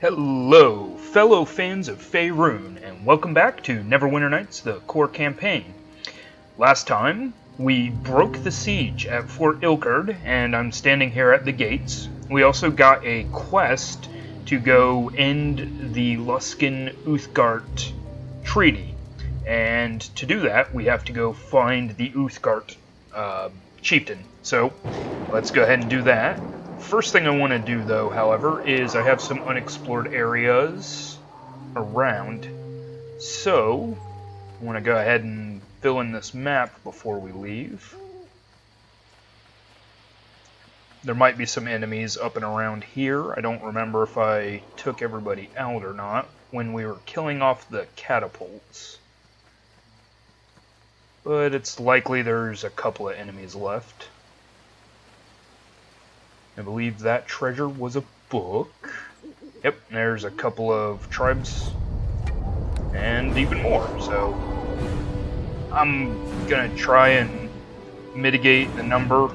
Hello, fellow fans of Faerun, and welcome back to Neverwinter Nights, the core campaign. Last time, we broke the siege at Fort Ilkard, and I'm standing here at the gates. We also got a quest to go end the Luskan Uthgardt treaty, and to do that, we have to go find the Uthgardt chieftain. So, let's go ahead and do that. First thing I want to do, though, however, is I have some unexplored areas around. So, I want to go ahead and fill in this map before we leave. There might be some enemies up and around here. I don't remember if I took everybody out or not when we were killing off the catapults. But it's likely there's a couple of enemies left. I believe that treasure was a book. Yep, there's a couple of tribes and even more. So I'm gonna try and mitigate the number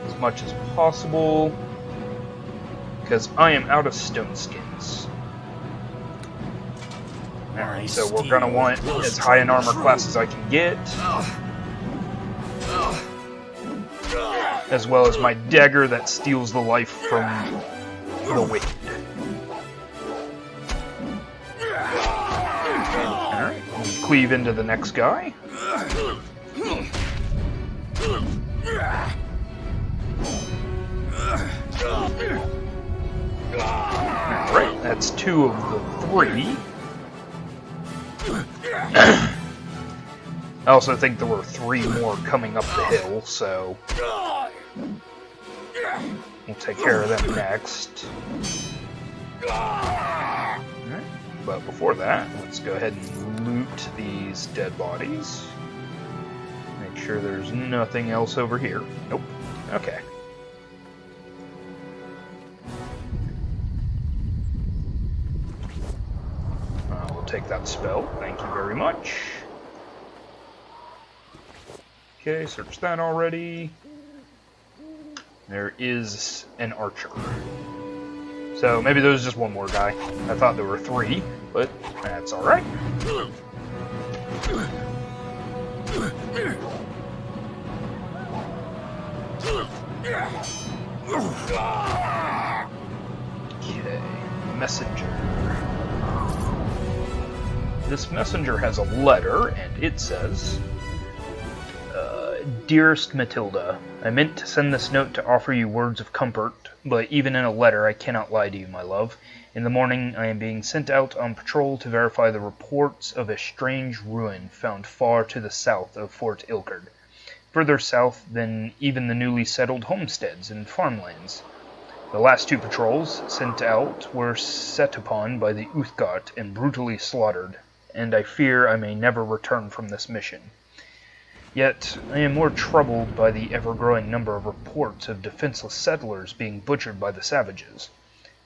as much as possible because I am out of stone skins. Alright, so we're gonna want as high an armor class as I can get, as well as my dagger that steals the life from the wicked. Alright, we'll cleave into the next guy. Alright, that's two of the three. I also think there were three more coming up the hill, so we'll take care of them next. Alright, but before that, let's go ahead and loot these dead bodies. Make sure there's nothing else over here. Nope. Okay. We'll take that spell. Thank you very much. Okay, search that already. There is an archer. So maybe there was just one more guy. I thought there were three, but that's alright. Okay, messenger. This messenger has a letter, and it says, Dearest Matilda, I meant to send this note to offer you words of comfort, but even in a letter I cannot lie to you, my love. In the morning I am being sent out on patrol to verify the reports of a strange ruin found far to the south of Fort Ilkard, further south than even the newly settled homesteads and farmlands. The last two patrols sent out were set upon by the Uthgardt and brutally slaughtered, and I fear I may never return from this mission. Yet, I am more troubled by the ever-growing number of reports of defenseless settlers being butchered by the savages.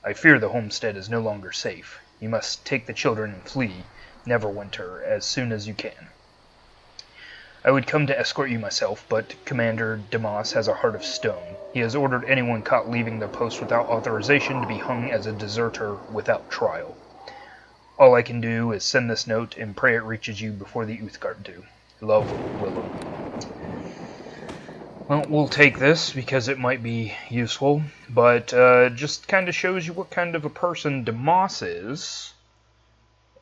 I fear the homestead is no longer safe. You must take the children and flee, Neverwinter, as soon as you can. I would come to escort you myself, but Commander Damas has a heart of stone. He has ordered anyone caught leaving their post without authorization to be hung as a deserter without trial. All I can do is send this note and pray it reaches you before the Uthgardt do. Love, Willow. Well, we'll take this because it might be useful, but just kind of shows you what kind of a person Damas is,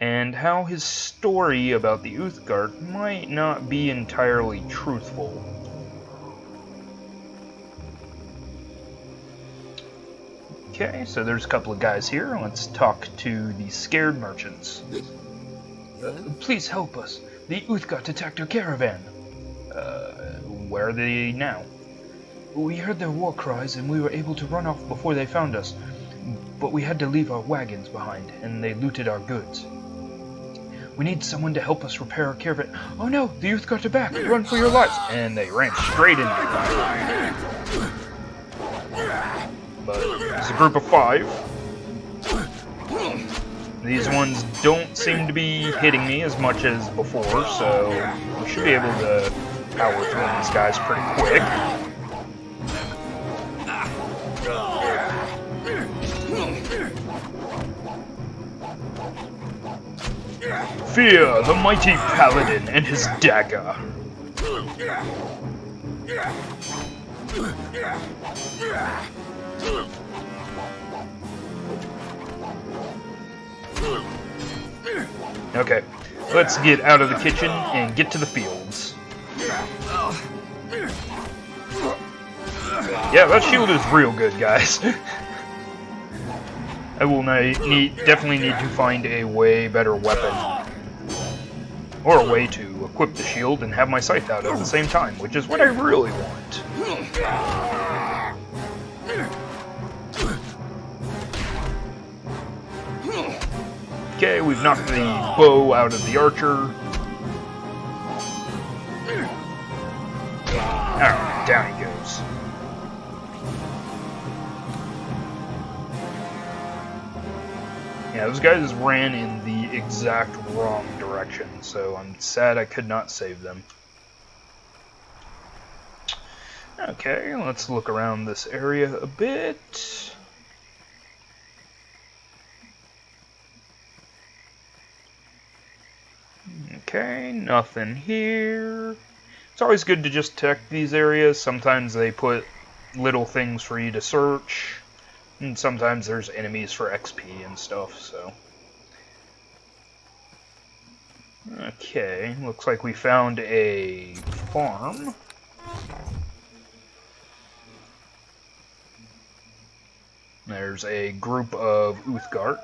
and how his story about the Uthgardt might not be entirely truthful. Okay, so there's a couple of guys here. Let's talk to the scared merchants. Please help us. The Uthgardt attacked our caravan. Where are they now? We heard their war cries and we were able to run off before they found us. But we had to leave our wagons behind and they looted our goods. We need someone to help us repair our caravan. Oh no, the Uthgardt are back! Run for your lives! And they ran straight into me. But it's a group of 5. These ones don't seem to be hitting me as much as before, so we should be able to power through these guys pretty quick. Fear the mighty paladin and his dagger. Okay, let's get out of the kitchen and get to the fields. Yeah, that shield is real good, guys. I will definitely need to find a way better weapon. Or a way to equip the shield and have my scythe out at the same time, which is what I really want. Okay, we've knocked the bow out of the archer. Alright, down he goes. Yeah, those guys ran in the exact wrong direction, so I'm sad I could not save them. Okay, let's look around this area a bit. Okay, nothing here. It's always good to just check these areas. Sometimes they put little things for you to search, and sometimes there's enemies for XP and stuff, so. Okay, looks like we found a farm. There's a group of Uthgardt,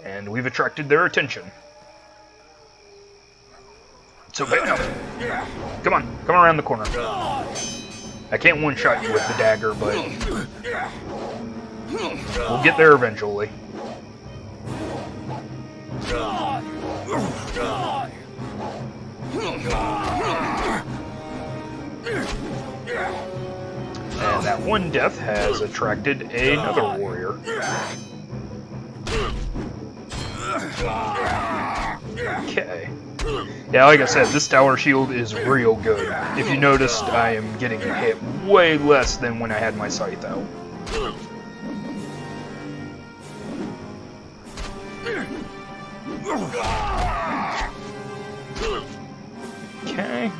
and we've attracted their attention. So bam! Come on, come around the corner. I can't one-shot you with the dagger, but we'll get there eventually. And that one death has attracted another warrior. Okay. Yeah, like I said, this tower shield is real good. If you noticed, I am getting hit way less than when I had my scythe out. Okay.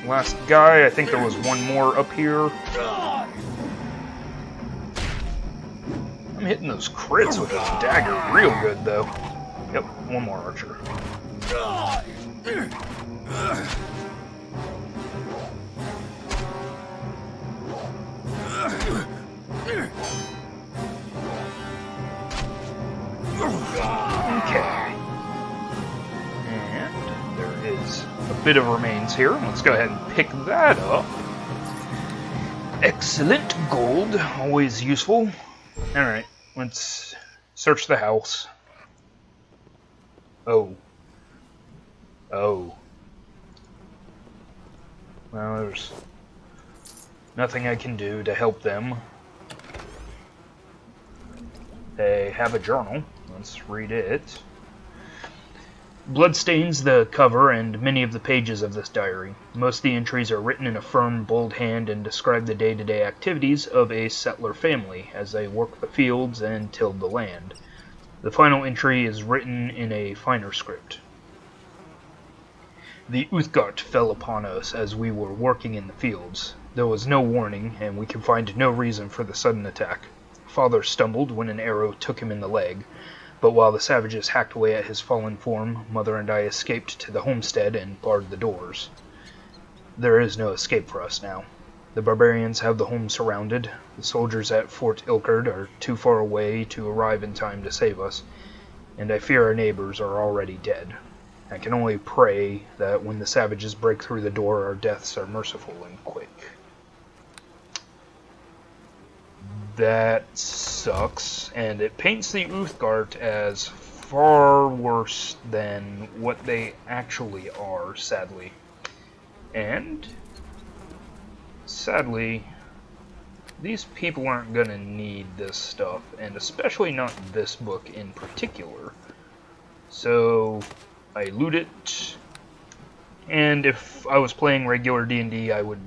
Last guy, I think there was one more up here. I'm hitting those crits with this dagger real good, though. Yep, one more archer. Okay. And there is a bit of remains here. Let's go ahead and pick that up. Excellent gold, always useful. Alright, let's search the house. Oh. Oh. Well, there's nothing I can do to help them. They have a journal. Let's read it. Blood stains the cover and many of the pages of this diary. Most of the entries are written in a firm, bold hand and describe the day-to-day activities of a settler family as they work the fields and tilled the land. The final entry is written in a finer script. The Uthgardt fell upon us as we were working in the fields. There was no warning, and we could find no reason for the sudden attack. Father stumbled when an arrow took him in the leg, but while the savages hacked away at his fallen form, Mother and I escaped to the homestead and barred the doors. There is no escape for us now. The barbarians have the home surrounded. The soldiers at Fort Ilkard are too far away to arrive in time to save us, and I fear our neighbors are already dead. I can only pray that when the savages break through the door, our deaths are merciful and quick. That sucks, and it paints the Uthgardt as far worse than what they actually are, sadly. And, sadly, these people aren't gonna need this stuff, and especially not this book in particular. So, I loot it, and if I was playing regular D&D, I would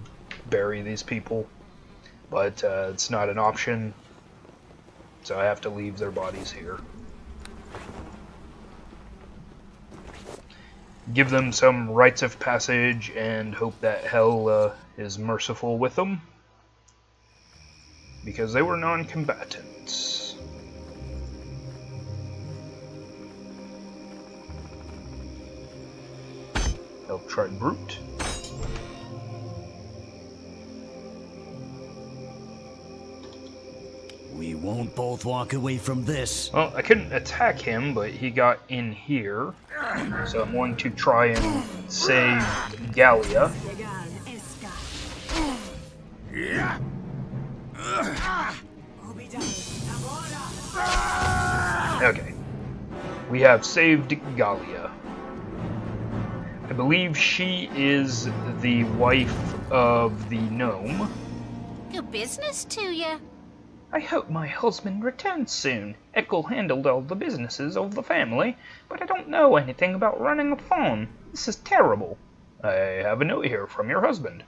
bury these people, but it's not an option. so I have to leave their bodies here. Give them some rites of passage and hope that hell is merciful with them, because they were non-combatants. Help try brute. We won't both walk away from this. Well, I couldn't attack him, but he got in here. So I'm going to try and save Gallia. Okay. We have saved Gallia. I believe she is the wife of the gnome. Good business to you. I hope my husband returns soon. Eckel handled all the businesses of the family, but I don't know anything about running a farm. This is terrible. I have a note here from your husband.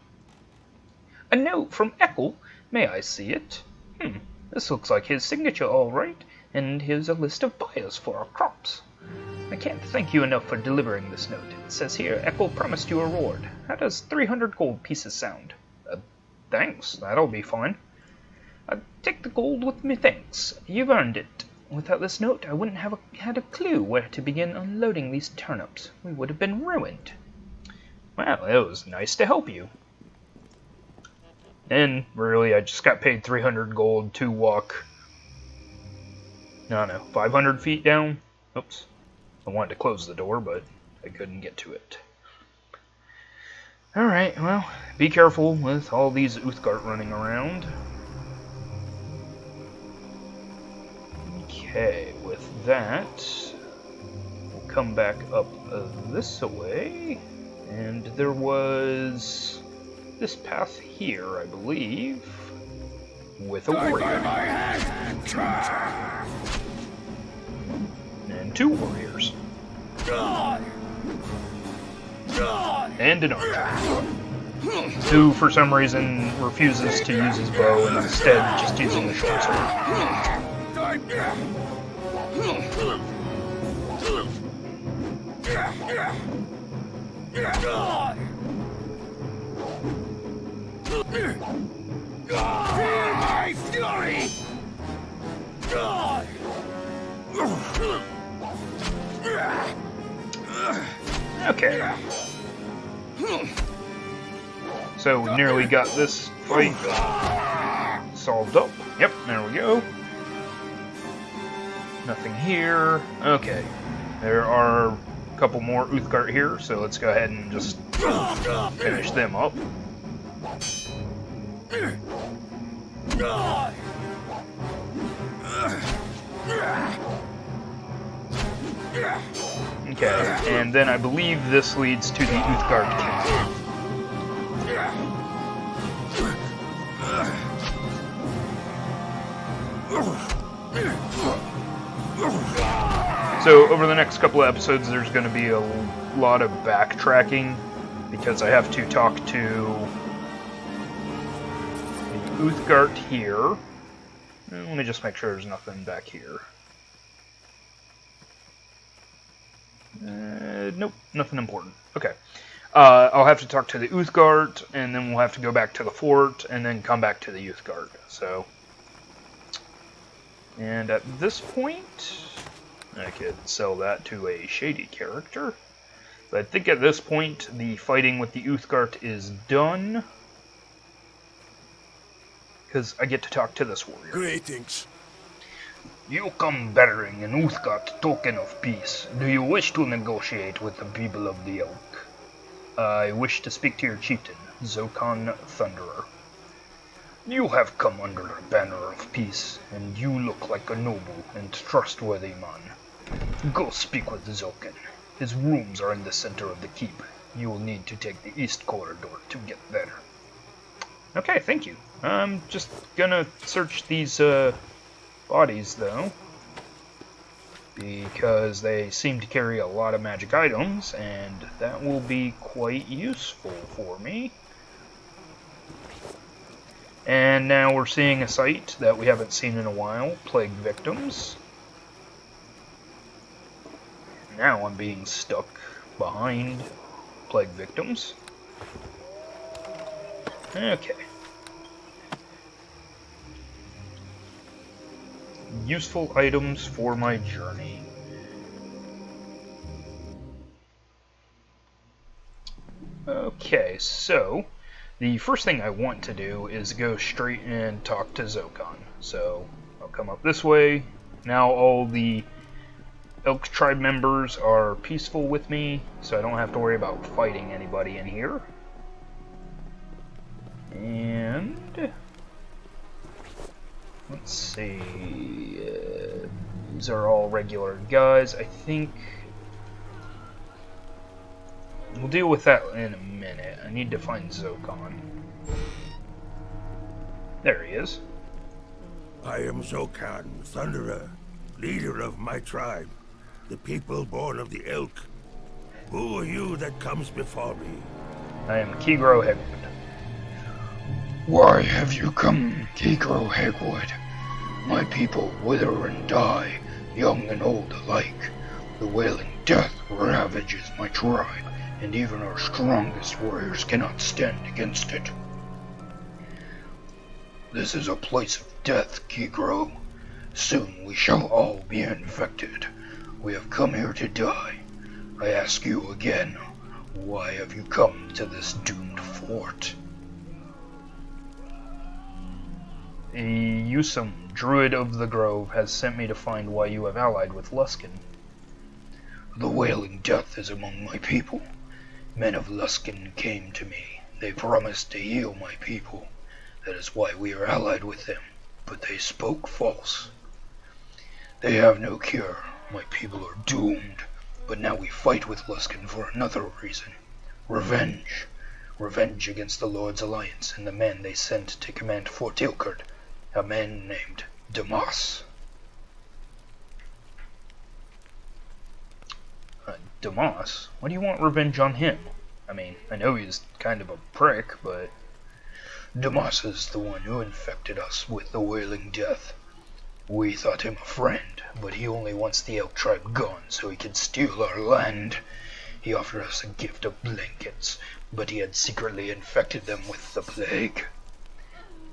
A note from Eckel? May I see it? This looks like his signature all right, and here's a list of buyers for our crops. I can't thank you enough for delivering this note. It says here, Eckel promised you a reward. How does 300 gold pieces sound? Thanks, that'll be fine. Take the gold with me, thanks. You've earned it. Without this note, I wouldn't have had a clue where to begin unloading these turnips. We would have been ruined. Well, it was nice to help you. And, really, I just got paid 300 gold to walk, I don't know, 500 feet down? Oops. I wanted to close the door, but I couldn't get to it. Alright, well, be careful with all these Uthgardt running around. Okay, with that, we'll come back up this way, and there was this path here, I believe, with a warrior. And two warriors. And an archer, who for some reason refuses to use his bow and instead just using the short sword. My fury! Okay. So we nearly got this fight solved up. Yep, there we go. Nothing here. Okay. There are a couple more Uthgardt here, so let's go ahead and just finish them up. Okay, and then I believe this leads to the Uthgardt camp. So over the next couple of episodes there's going to be a lot of backtracking because I have to talk to the Uthgardt here. Let me just make sure there's nothing back here. Nope, nothing important. Okay. I'll have to talk to the Uthgardt, and then we'll have to go back to the fort, and then come back to the Uthgardt. So, and at this point, I could sell that to a shady character. But I think at this point, the fighting with the Uthgardt is done. Because I get to talk to this warrior. Greetings. You come bearing an Uthgardt token of peace. Do you wish to negotiate with the people of the Elk? I wish to speak to your chieftain, Luskan Thunderer. You have come under a banner of peace, and you look like a noble and trustworthy man. Go speak with Luskan. His rooms are in the center of the keep. You will need to take the east corridor to get there. Okay, thank you. I'm just gonna search these bodies, though, because they seem to carry a lot of magic items, and that will be quite useful for me. And now we're seeing a site that we haven't seen in a while, Plague Victims. Now I'm being stuck behind Plague Victims. Okay. Useful items for my journey. Okay, so the first thing I want to do is go straight and talk to Uthgardt. So I'll come up this way. Now all the Elk tribe members are peaceful with me, so I don't have to worry about fighting anybody in here. And let's see, these are all regular guys. I think we'll deal with that in a minute. I need to find Luskan. There he is. I am Luskan, Thunderer, leader of my tribe, the people born of the Elk. Who are you that comes before me? I am Kegro Hegwood. Why have you come, Kegro Hegwood? My people wither and die, young and old alike. The wailing death ravages my tribe, and even our strongest warriors cannot stand against it. This is a place of death, Kegro. Soon we shall all be infected. We have come here to die. I ask you again, why have you come to this doomed fort? Yusum, Druid of the Grove, has sent me to find why you have allied with Luskan. The wailing death is among my people. Men of Luskan came to me. They promised to heal my people. That is why we are allied with them. But they spoke false. They have no cure. My people are doomed. But now we fight with Luskan for another reason. Revenge. Revenge against the Lord's Alliance and the men they sent to command Fort Ilkard. A man named Damas. Damas? Why do you want revenge on him? I mean, I know he's kind of a prick, but... Damas is the one who infected us with the wailing death. We thought him a friend, but he only wants the Elk tribe gone so he can steal our land. He offered us a gift of blankets, but he had secretly infected them with the plague.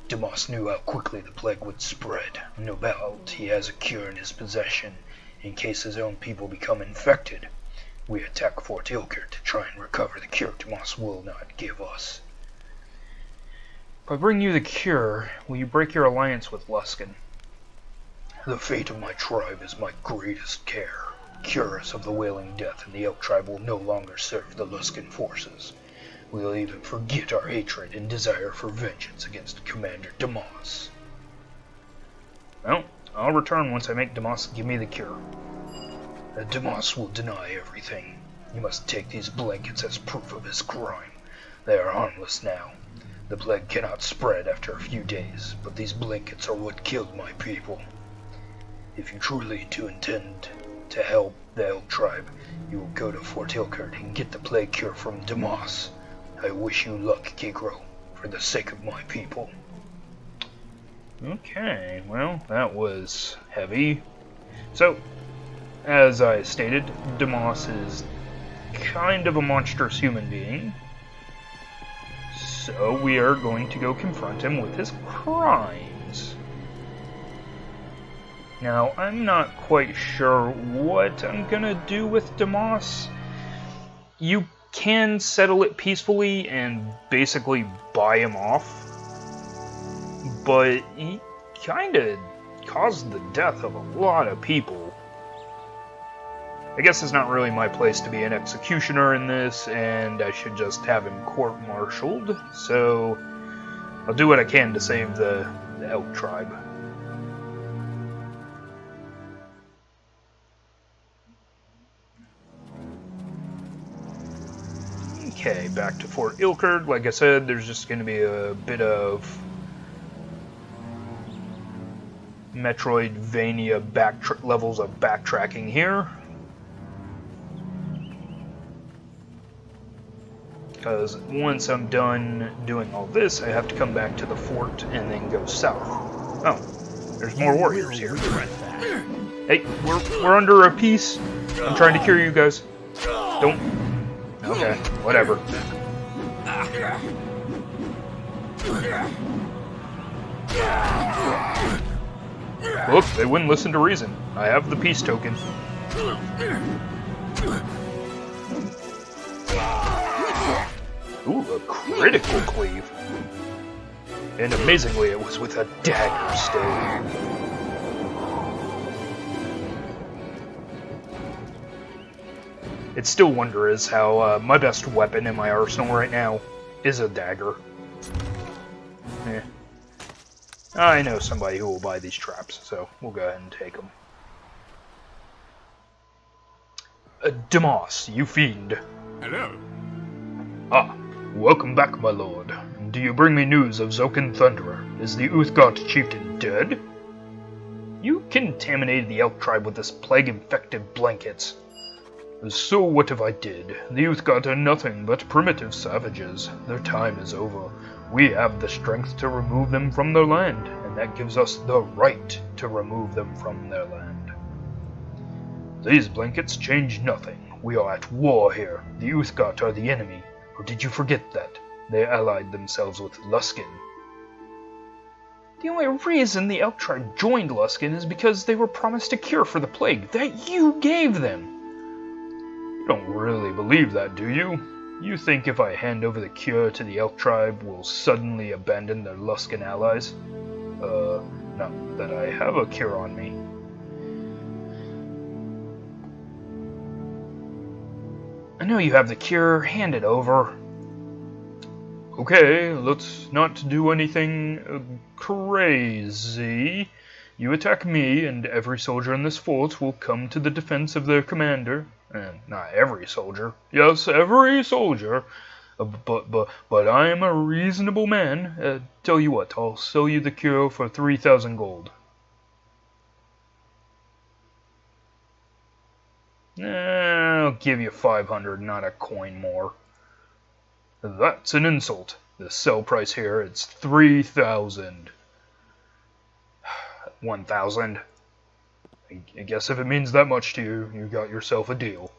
Damas knew how quickly the plague would spread. No doubt he has a cure in his possession, in case his own people become infected. We attack Fort Ilkard to try and recover the cure Damas will not give us. If I bring you the cure, will you break your alliance with Luskan? The fate of my tribe is my greatest care. Cure us of the wailing death, and the Elk tribe will no longer serve the Luskan forces. We'll even forget our hatred and desire for vengeance against Commander Damas. Well, I'll return once I make Damas give me the cure. Damas will deny everything. You must take these blankets as proof of his crime. They are harmless now. The plague cannot spread after a few days, but these blankets are what killed my people. If you truly do intend to help the Elk tribe, you will go to Fort Ilkard and get the plague cure from Damas. I wish you luck, Kegro, for the sake of my people. Okay, well, that was heavy. So, as I stated, Damas is kind of a monstrous human being. So we are going to go confront him with his crimes. Now, I'm not quite sure what I'm gonna do with Damas. You can settle it peacefully and basically buy him off, but he kinda caused the death of a lot of people. I guess it's not really my place to be an executioner in this, and I should just have him court-martialed, so I'll do what I can to save the Elk tribe. Okay, back to Fort Ilkard. Like I said, there's just going to be a bit of Metroidvania levels of backtracking here. Because once I'm done doing all this, I have to come back to the fort and then go south. Oh, there's more warriors here. Hey, we're under a peace. I'm trying to cure you guys. Don't. Okay, whatever. Look, they wouldn't listen to reason. I have the peace token. Ooh, a critical cleave. And amazingly, it was with a dagger still. It's still wondrous how my best weapon in my arsenal right now is a dagger. Eh. I know somebody who will buy these traps, so we'll go ahead and take them. Damas, you fiend. Hello. Ah, welcome back, my lord. Do you bring me news of Zokan Thunderer? Is the Uthgardt chieftain dead? You contaminated the elk tribe with this plague-infected blankets. So what if I did? The Uthgardt are nothing but primitive savages. Their time is over. We have the strength to remove them from their land, and that gives us the right to remove them from their land. These blankets change nothing. We are at war here. The Uthgardt are the enemy. Or did you forget that? They allied themselves with Luskan. The only reason the elk tribe joined Luskan is because they were promised a cure for the plague that you gave them. You don't really believe that, do you? You think if I hand over the cure to the elk tribe, we'll suddenly abandon their Luskan allies? Not that I have a cure on me. I know you have the cure. Hand it over. Okay, let's not do anything crazy. You attack me, and every soldier in this fort will come to the defense of their commander. And not every soldier. Yes, every soldier. But I am a reasonable man. Tell you what, I'll sell you the cure for 3,000 gold. I'll give you 500, not a coin more. That's an insult. The sell price here is 3,000. 1,000. I guess if it means that much to you, you got yourself a deal.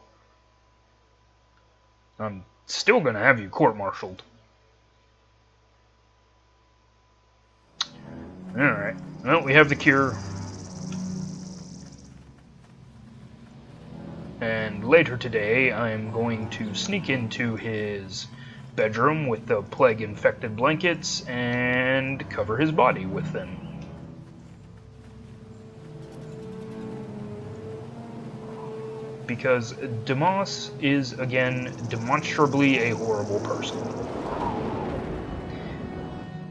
I'm still gonna have you court-martialed. Alright, well, we have the cure. And later today, I'm going to sneak into his bedroom with the plague-infected blankets and cover his body with them. Because Damas is, again, demonstrably a horrible person.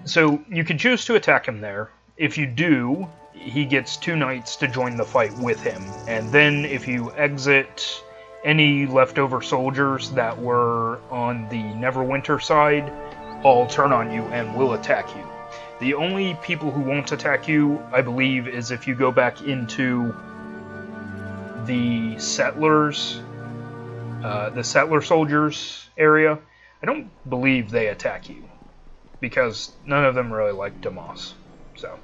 So, you can choose to attack him there. If you do, he gets 2 knights to join the fight with him. And then, if you exit any leftover soldiers that were on the Neverwinter side, all turn on you and will attack you. The only people who won't attack you, I believe, is if you go back into the settlers, the settler soldiers area. I don't believe they attack you, because none of them really like Damas. So,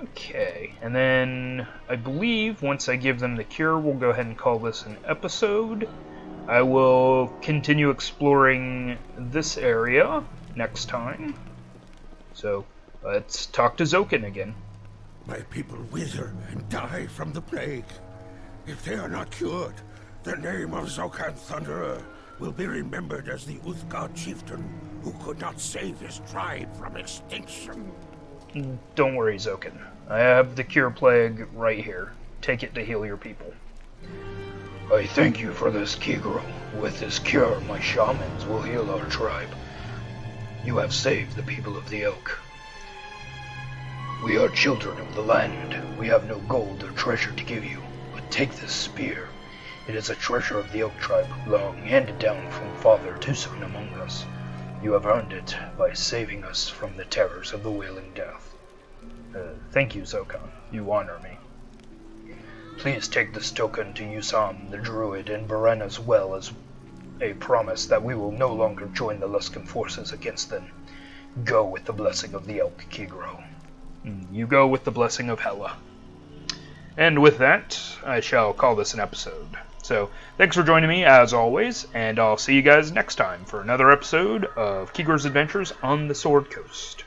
okay, and then I believe once I give them the cure, we'll go ahead and call this an episode. I will continue exploring this area next time. So, let's talk to Zokan again. My people wither and die from the plague. If they are not cured, the name of Zokan Thunderer will be remembered as the Uthgardt chieftain who could not save his tribe from extinction. Don't worry, Zokan. I have the cure plague right here. Take it to heal your people. I thank you for this, Kigro. With this cure, my shamans will heal our tribe. You have saved the people of the Elk. We are children of the land. We have no gold or treasure to give you, but take this spear. It is a treasure of the Elk tribe, long handed down from father to son among us. You have earned it by saving us from the terrors of the Wailing Death. Thank you, Zokan. You honor me. Please take this token to Usam, the druid, and Beren as well as a promise that we will no longer join the Luskan forces against them. Go with the blessing of the Elk, Kigro. You go with the blessing of Hela. And with that, I shall call this an episode. So, thanks for joining me, as always, and I'll see you guys next time for another episode of Kigro's Adventures on the Sword Coast.